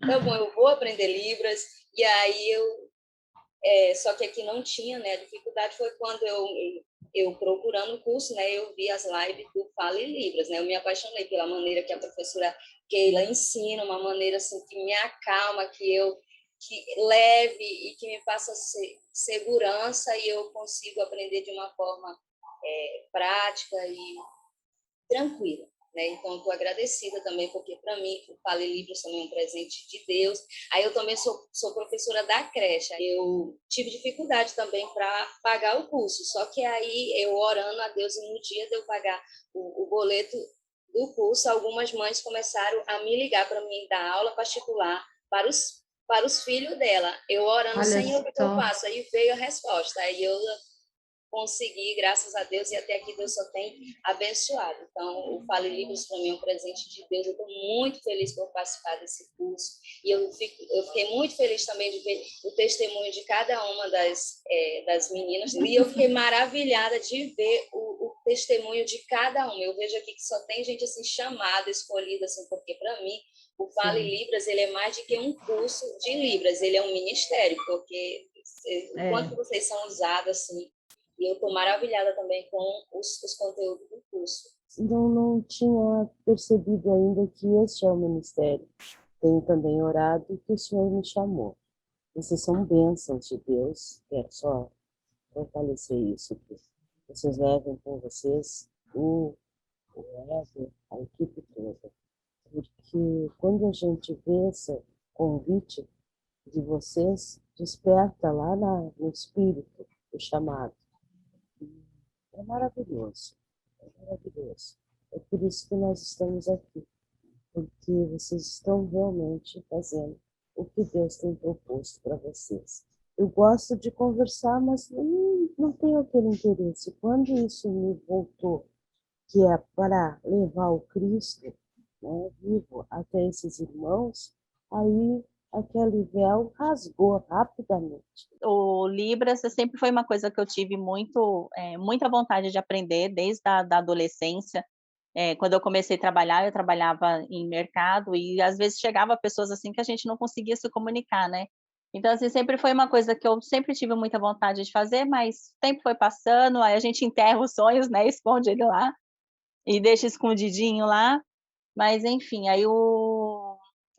tá bom, eu vou aprender Libras. E aí só que aqui não tinha, né? A dificuldade foi quando eu procurando o curso, né? Eu vi as lives do Fale Libras, né? Eu me apaixonei pela maneira que a professora Keila ensina, uma maneira assim que me acalma, que leve e que me passa segurança e eu consigo aprender de uma forma prática e tranquila. Né? Então, estou agradecida também, porque para mim o Fale Livros também é um presente de Deus. Aí eu também sou professora da creche. Eu tive dificuldade também para pagar o curso, só que aí eu orando a Deus e no dia de eu pagar o boleto do curso, algumas mães começaram a me ligar para mim dar aula particular para os filhos dela. Eu orando, Olha Senhor, o que eu só. faço? Aí veio a resposta. Aí eu consegui, graças a Deus, e até aqui Deus só tem abençoado. Então, o Fale Livros para mim é um presente de Deus. Eu estou muito feliz por participar desse curso. E eu fiquei muito feliz também de ver o testemunho de cada uma das meninas. E eu fiquei maravilhada de ver o testemunho de cada uma. Eu vejo aqui que só tem gente assim chamada, escolhida, assim, porque para mim o Fale Sim. Libras ele é mais do que um curso de Libras, ele é um ministério, porque o quanto É. vocês são usados assim e eu estou maravilhada também com os conteúdos do curso. Não tinha percebido ainda que este é o ministério. Tenho também orado que o Senhor me chamou. Vocês são bênçãos de Deus. Quero só fortalecer isso. Que vocês levem com vocês o Éder, a equipe toda. Porque quando a gente vê esse convite de vocês, desperta lá no espírito o chamado. É maravilhoso, é maravilhoso. É por isso que nós estamos aqui, porque vocês estão realmente fazendo o que Deus tem proposto para vocês. Eu gosto de conversar, mas não tenho aquele interesse. Quando isso me voltou, que é para levar o Cristo, né, vivo até esses irmãos, aí aquele véu rasgou rapidamente. O Libras sempre foi uma coisa que eu tive muita vontade de aprender desde da adolescência. Quando eu comecei a trabalhar, eu trabalhava em mercado e às vezes chegava pessoas assim que a gente não conseguia se comunicar, né? Então, assim, sempre foi uma coisa que eu sempre tive muita vontade de fazer, mas o tempo foi passando, aí a gente enterra os sonhos, né? Esconde ele lá e deixa escondidinho lá. Mas enfim,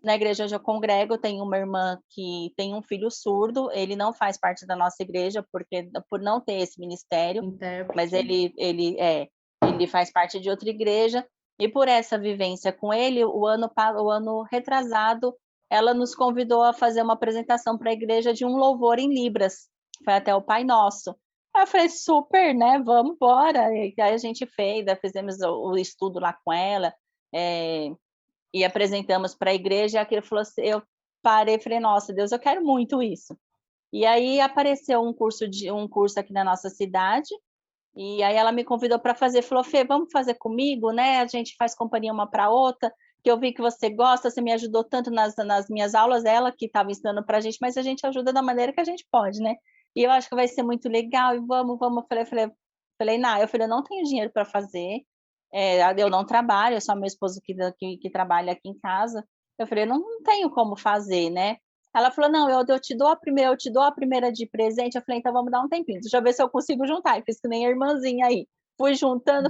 na igreja onde eu congrego, tem uma irmã que tem um filho surdo, ele não faz parte da nossa igreja, por não ter esse ministério, mas Intérprete. ele faz parte de outra igreja, e por essa vivência com ele, o ano retrasado, ela nos convidou a fazer uma apresentação para a igreja de um louvor em Libras, foi até o Pai Nosso. Aí eu falei, super, né, vamos embora, e aí a gente fez, fizemos o estudo lá com ela, e apresentamos para a igreja, e aquele falou assim, eu parei e falei, nossa, Deus, eu quero muito isso. E aí apareceu um curso aqui na nossa cidade, e aí ela me convidou para fazer, falou, Fê, vamos fazer comigo, né? A gente faz companhia uma para outra, que eu vi que você gosta, você me ajudou tanto nas minhas aulas, ela que estava ensinando para a gente, mas a gente ajuda da maneira que a gente pode, né? E eu acho que vai ser muito legal, e vamos. Eu falei, eu não tenho dinheiro para fazer, eu não trabalho, é só meu esposo que trabalha aqui em casa. Eu falei, eu não tenho como fazer, né? Ela falou, não, eu te dou a primeira de presente. Eu falei, então vamos dar um tempinho, deixa eu ver se eu consigo juntar. E fiz que nem a irmãzinha aí. Fui juntando,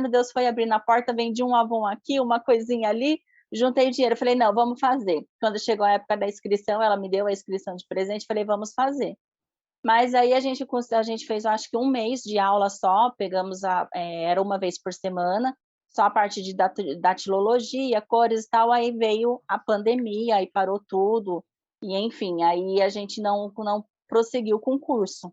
Deus foi abrindo a porta, vendi um Avon aqui, uma coisinha ali, juntei o dinheiro. Eu falei, não, vamos fazer. Quando chegou a época da inscrição, ela me deu a inscrição de presente, falei, vamos fazer. Mas aí a gente fez, eu acho que um mês de aula só, era uma vez por semana, só a parte de datilologia, cores e tal, aí veio a pandemia, aí parou tudo, e enfim, aí a gente não prosseguiu com o curso.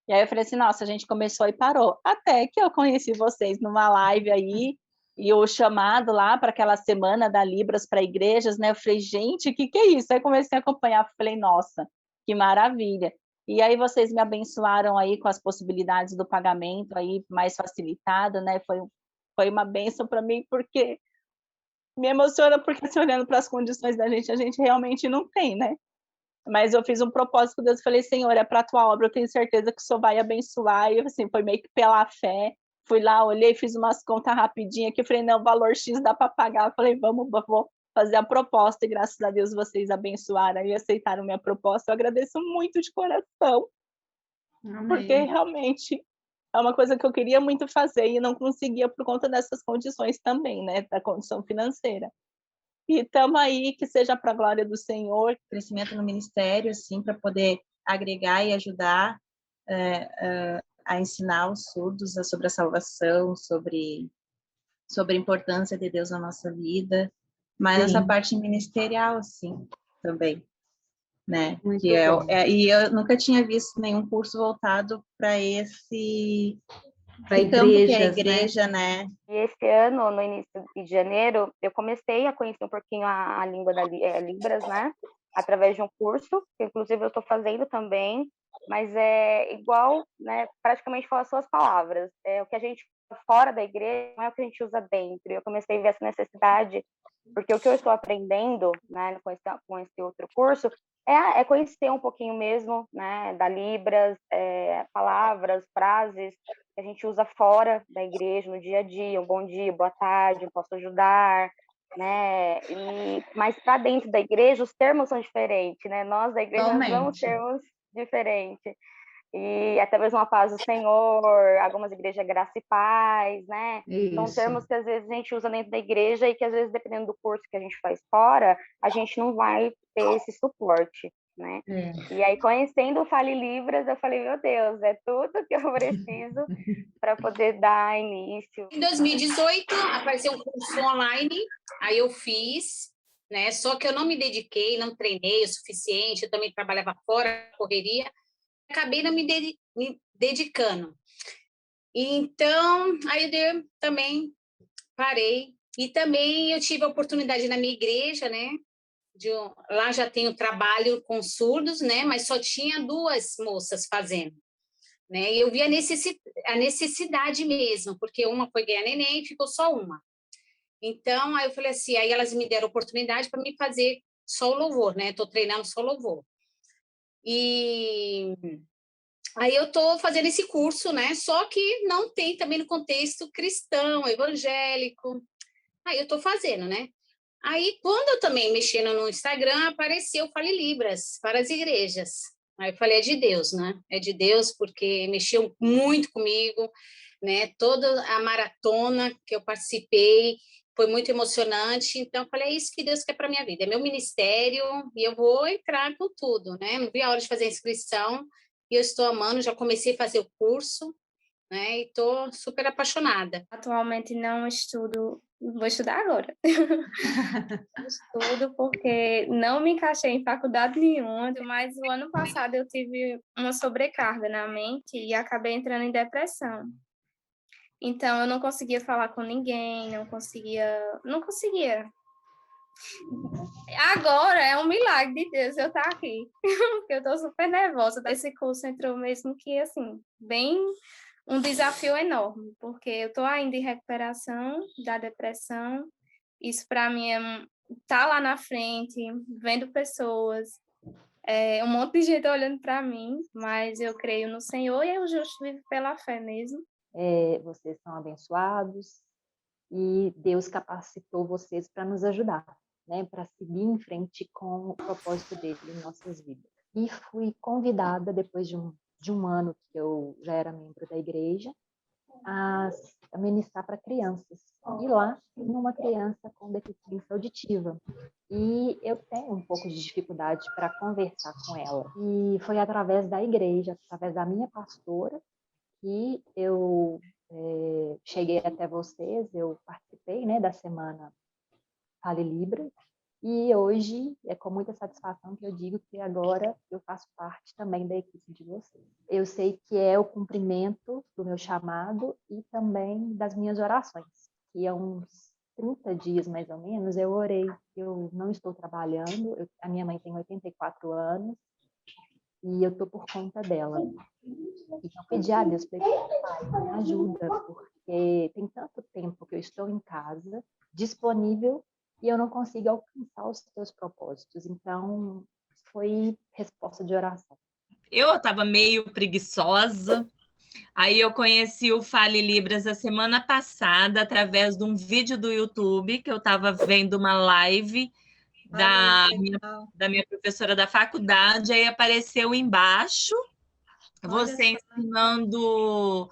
E aí eu falei assim, nossa, a gente começou e parou. Até que eu conheci vocês numa live aí, e o chamado lá para aquela semana da Libras para igrejas, né? Eu falei, gente, o que é isso? Aí comecei a acompanhar, falei, nossa, que maravilha. E aí vocês me abençoaram aí com as possibilidades do pagamento aí mais facilitada, né? Foi uma bênção para mim, porque me emociona, porque se olhando para as condições da gente, a gente realmente não tem, né? Mas eu fiz um propósito com Deus, falei, Senhor, é para a tua obra, eu tenho certeza que o Senhor vai abençoar, e assim, foi meio que pela fé, fui lá, olhei, fiz umas contas rapidinho aqui, falei, não, valor X dá para pagar, falei, vamos, fazer a proposta, e graças a Deus vocês abençoaram e aceitaram minha proposta. Eu agradeço muito de coração, porque Amém. realmente é uma coisa que eu queria muito fazer e não conseguia por conta dessas condições também, né, da condição financeira. E estamos aí, que seja para a glória do Senhor, crescimento no ministério, assim, para poder agregar e ajudar a ensinar os surdos sobre a salvação, sobre a importância de Deus na nossa vida, mas essa parte ministerial, assim, também, né? Muito Que bom. e eu nunca tinha visto nenhum curso voltado para esse Para campo que é a igrejas, né? igreja, né? E esse ano, no início de janeiro, eu comecei a conhecer um pouquinho a língua da Libras, né? Através de um curso, que inclusive eu estou fazendo também, mas é igual, né? Praticamente fala as suas palavras. É o que a gente usa fora da igreja, não é o que a gente usa dentro. Eu comecei a ver essa necessidade, porque o que eu estou aprendendo, né, com esse outro curso, é conhecer um pouquinho mesmo, né, da Libras, palavras, frases que a gente usa fora da igreja, no dia a dia, um bom dia, boa tarde, eu posso ajudar, né? Mas para dentro da igreja, os termos são diferentes, né? Nós da igreja usamos Totalmente. termos diferentes. E até mesmo a paz do Senhor, algumas igrejas graça e paz, né? São Isso. termos que às vezes a gente usa dentro da igreja e que às vezes, dependendo do curso que a gente faz fora, a gente não vai ter esse suporte, né? E aí, conhecendo o Fale Libras, eu falei, meu Deus, é tudo que eu preciso para poder dar início. Em 2018, apareceu um curso online, aí eu fiz, né? Só que eu não me dediquei, não treinei o suficiente, eu também trabalhava fora, correria, acabei não me dedicando. Então, aí eu também parei. E também eu tive a oportunidade na minha igreja, né? Lá já tenho trabalho com surdos, né? Mas só tinha 2 moças fazendo, né? E eu vi a necessidade mesmo, porque uma foi ganhar neném e ficou só uma. Então, aí eu falei assim, aí elas me deram oportunidade para me fazer só o louvor, né? Estou treinando só o louvor. E aí eu estou fazendo esse curso, né? Só que não tem também no contexto cristão, evangélico. Aí eu estou fazendo, né? Aí, quando eu também mexendo no Instagram, apareceu o Fale Libras para as igrejas. Aí eu falei, é de Deus, né? É de Deus, porque mexeu muito comigo, né? Toda a maratona que eu participei foi muito emocionante. Então, eu falei, é isso que Deus quer para minha vida. É meu ministério e eu vou entrar com tudo, né? Não vi a hora de fazer a inscrição e eu estou amando. Já comecei a fazer o curso, né? E estou super apaixonada. Atualmente não estudo, vou estudar agora. Estudo porque não me encaixei em faculdade nenhuma, mas o ano passado eu tive uma sobrecarga na mente e acabei entrando em depressão. Então eu não conseguia falar com ninguém, não conseguia. Agora é um milagre de Deus eu estar aqui, porque eu estou super nervosa. Esse curso entrou mesmo que, assim, bem um desafio enorme, porque eu estou ainda em recuperação da depressão. Isso, para mim, tá lá na frente, vendo pessoas, um monte de gente olhando para mim, mas eu creio no Senhor e o justo vive pela fé mesmo. Vocês são abençoados e Deus capacitou vocês para nos ajudar, né? Para seguir em frente com o propósito dele em nossas vidas. E fui convidada, depois de um ano que eu já era membro da igreja, a ministrar para crianças. E lá, uma criança com deficiência auditiva. E eu tenho um pouco de dificuldade para conversar com ela. E foi através da igreja, através da minha pastora, que eu cheguei até vocês, eu participei, né, da semana Fale Libras, e hoje é com muita satisfação que eu digo que agora eu faço parte também da equipe de vocês. Eu sei que é o cumprimento do meu chamado e também das minhas orações, que há uns 30 dias mais ou menos eu orei, eu não estou trabalhando, a minha mãe tem 84 anos, e eu estou por conta dela. E eu pedi a Deus, falei, pai, me ajuda, porque tem tanto tempo que eu estou em casa, disponível, e eu não consigo alcançar os teus propósitos. Então, foi resposta de oração. Eu estava meio preguiçosa, Aí eu conheci o Fale Libras a semana passada através de um vídeo do YouTube que eu estava vendo uma live Olha aí, que minha, legal. da minha professora da faculdade, aí apareceu embaixo Olha você só. ensinando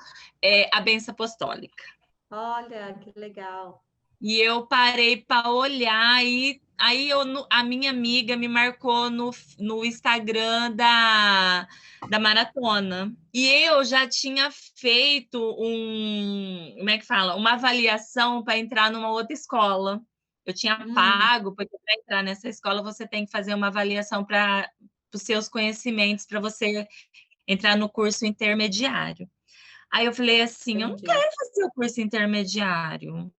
a benção apostólica. Olha, que legal. E eu parei para olhar e aí a minha amiga me marcou no Instagram da maratona. E eu já tinha feito como é que fala? Uma avaliação para entrar numa outra escola. Eu tinha pago, porque para entrar nessa escola você tem que fazer uma avaliação para os seus conhecimentos, para você entrar no curso intermediário. Aí eu falei assim, eu não Entendi. quero fazer o curso intermediário.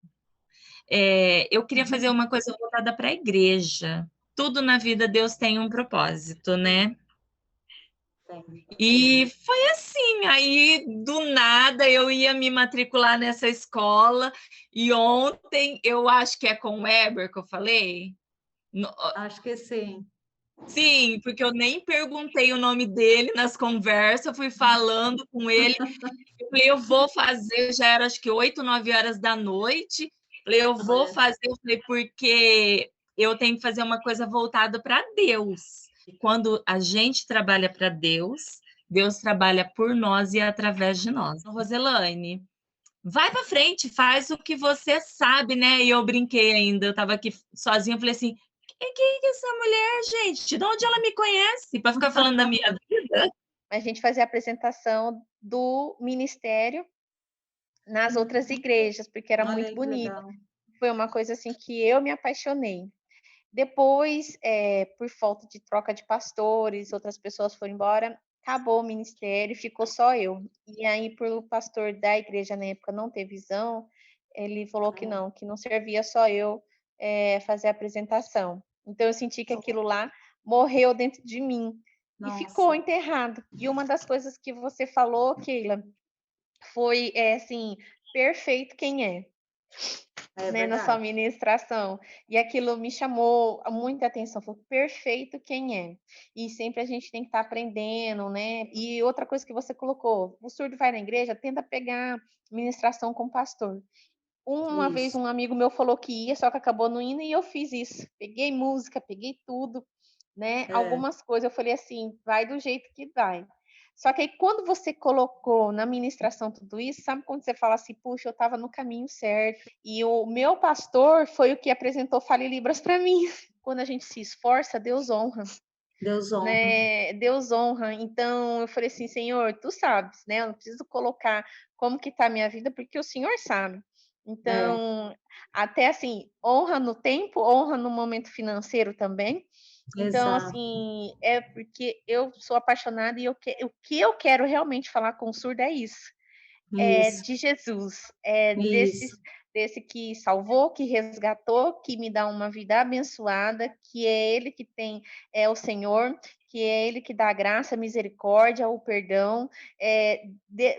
Eu queria fazer uma coisa voltada para a igreja. Tudo na vida Deus tem um propósito, né? Tem. E foi assim, aí do nada eu ia me matricular nessa escola e ontem eu acho que é com o Weber que eu falei. Acho que sim. Sim, porque eu nem perguntei o nome dele nas conversas, eu fui falando com ele. Eu falei, eu vou fazer, já era acho que 8, 9 horas da noite. Falei, eu vou fazer, eu falei, porque eu tenho que fazer uma coisa voltada para Deus. E quando a gente trabalha para Deus, Deus trabalha por nós e através de nós. Roselaine, vai para frente, faz o que você sabe, né? E eu brinquei ainda, eu estava aqui sozinha, eu falei assim, quem é essa mulher, gente? De onde ela me conhece? Para ficar falando da minha vida? A gente fazia a apresentação do ministério nas outras igrejas, porque era Olha muito aí, que bonito. legal. Foi uma coisa assim que eu me apaixonei. Depois, por falta de troca de pastores, outras pessoas foram embora, acabou o ministério, ficou só eu. E aí, por o pastor da igreja na época não ter visão, ele falou que não servia só eu fazer a apresentação. Então, eu senti que aquilo lá morreu dentro de mim e ficou Nossa. enterrado. E uma das coisas que você falou, Keila, foi assim, perfeito quem é. É Na sua verdade. ministração. E aquilo me chamou muita atenção. Foi perfeito quem é. E sempre a gente tem que estar aprendendo, né? E outra coisa que você colocou, o surdo vai na igreja, tenta pegar ministração com o pastor. Uma vez Isso. um amigo meu falou que ia, só que acabou não indo, e eu fiz isso. Peguei música, peguei tudo, né? Algumas coisas eu falei assim, vai do jeito que vai. Só que aí, quando você colocou na ministração tudo isso, sabe quando você fala assim, puxa, eu estava no caminho certo. E o meu pastor foi o que apresentou Fale Libras para mim. Quando a gente se esforça, Deus honra. Deus honra. Né? Deus honra. Então, eu falei assim, Senhor, tu sabes, né? Eu não preciso colocar como que tá a minha vida, porque o Senhor sabe. Então, até assim, honra no tempo, honra no momento financeiro também. Então, Exato. assim, é porque eu sou apaixonada e o que eu quero realmente falar com o surdo é isso. É Isso. de Jesus, Isso. desse que salvou, que resgatou, que me dá uma vida abençoada, que é Ele que tem o Senhor, que é Ele que dá a graça, a misericórdia, o perdão,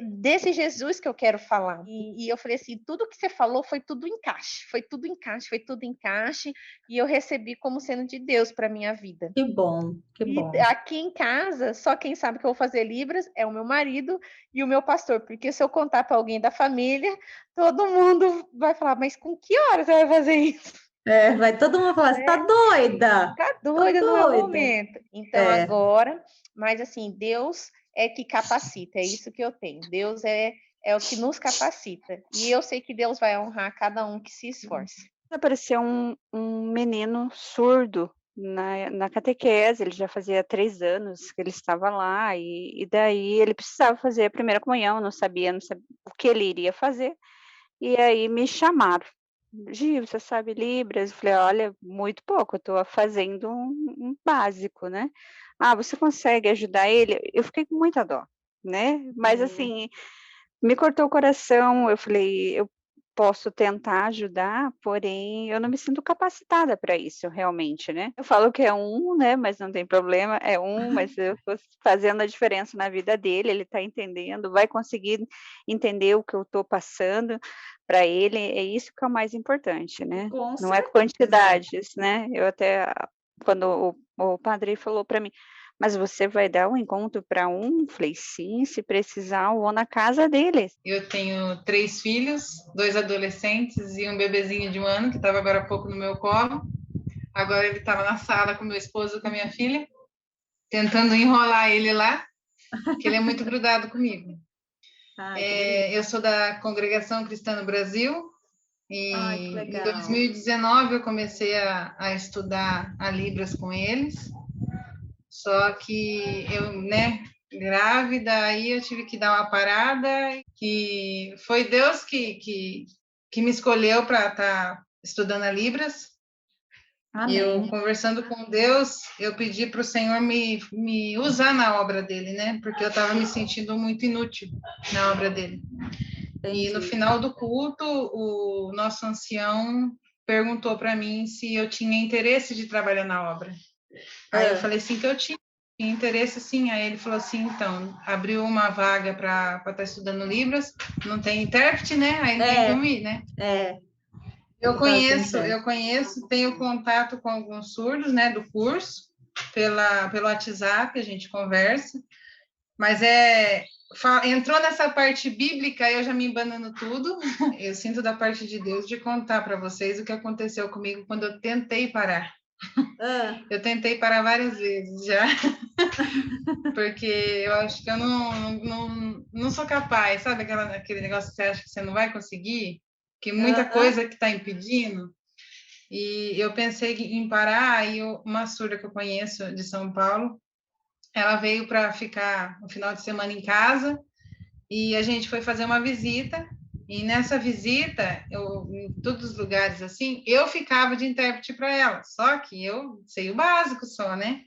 desse Jesus que eu quero falar. E eu falei assim, tudo que você falou foi tudo encaixe, foi tudo encaixe, foi tudo encaixe, e eu recebi como sendo de Deus para minha vida. Que bom, que bom. E aqui em casa, só quem sabe que eu vou fazer Libras é o meu marido e o meu pastor, porque se eu contar para alguém da família, todo mundo vai falar, mas com que hora você vai fazer isso? Vai todo mundo falar, você tá doida? Tá doida, não é o doida. momento. Então, agora, mas assim, Deus é que capacita, é isso que eu tenho. Deus é o que nos capacita. E eu sei que Deus vai honrar cada um que se esforce. Apareceu um menino surdo na catequese, ele já fazia 3 anos que ele estava lá, e daí ele precisava fazer a primeira comunhão, não sabia o que ele iria fazer, e aí me chamaram. Gi, você sabe Libras? Eu falei, olha, muito pouco, eu estou fazendo um básico, né? Ah, você consegue ajudar ele? Eu fiquei com muita dó, né? Mas assim, me cortou o coração, eu falei, eu posso tentar ajudar, porém eu não me sinto capacitada para isso realmente, né. Eu falo que é né, mas não tem problema, mas eu estou fazendo a diferença na vida dele, ele está entendendo, vai conseguir entender o que eu estou passando para ele, é isso que é o mais importante, né. Com Não é certeza. quantidades, né. Eu até quando o padre falou para mim: Mas você vai dar um encontro para um? Falei, sim, se precisar, eu vou na casa deles. Eu tenho 3 filhos, 2 adolescentes e um bebezinho de 1 ano, que estava agora há pouco no meu colo. Agora ele estava na sala com meu esposo e com a minha filha, tentando enrolar ele lá, que ele é muito grudado comigo. Eu sou da Congregação Cristã no Brasil, e em 2019 eu comecei a estudar a Libras com eles, só que eu, né, grávida, aí eu tive que dar uma parada, que foi Deus que me escolheu para estar estudando a Libras. Amém. Eu, conversando com Deus, eu pedi para o Senhor me usar na obra dele, né? Porque eu estava me sentindo muito inútil na obra dele. E no final do culto, o nosso ancião perguntou para mim se eu tinha interesse de trabalhar na obra. Aí eu falei sim que eu tinha interesse, sim. Aí ele falou assim, então, abriu uma vaga para estar estudando Libras, não tem intérprete, né? Aí não tem como ir, né? Eu conheço, tenho contato com alguns surdos, né, do curso, pelo WhatsApp, a gente conversa, mas entrou nessa parte bíblica, eu já me embanando tudo. Eu sinto da parte de Deus de contar para vocês o que aconteceu comigo quando eu tentei parar. Eu tentei parar várias vezes já, porque eu acho que eu não sou capaz, sabe aquele negócio que você acha que você não vai conseguir? Que muita coisa que está impedindo. E eu pensei em parar, e uma surda que eu conheço de São Paulo, ela veio para ficar um final de semana em casa, e a gente foi fazer uma visita, e nessa visita, em todos os lugares assim, eu ficava de intérprete para ela, só que eu sei o básico só, né?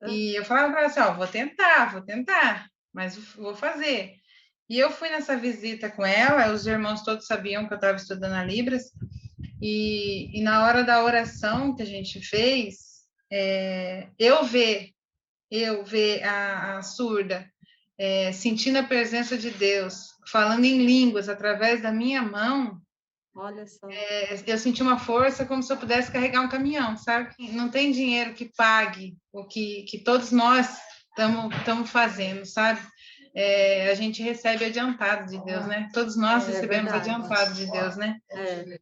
E eu falava para ela assim, ó, vou tentar, mas vou fazer. E eu fui nessa visita com ela, os irmãos todos sabiam que eu estava estudando a Libras, e na hora da oração que a gente fez, eu ver a surda sentindo a presença de Deus, falando em línguas através da minha mão, olha só. Eu senti uma força como se eu pudesse carregar um caminhão, sabe? Não tem dinheiro que pague o que todos nós estamos fazendo, sabe? A gente recebe adiantado de Deus, né? Todos nós recebemos adiantado de Deus, né?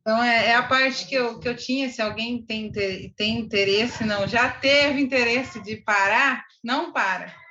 Então, é a parte que eu tinha. Se alguém tem interesse, não, já teve interesse de parar, não para.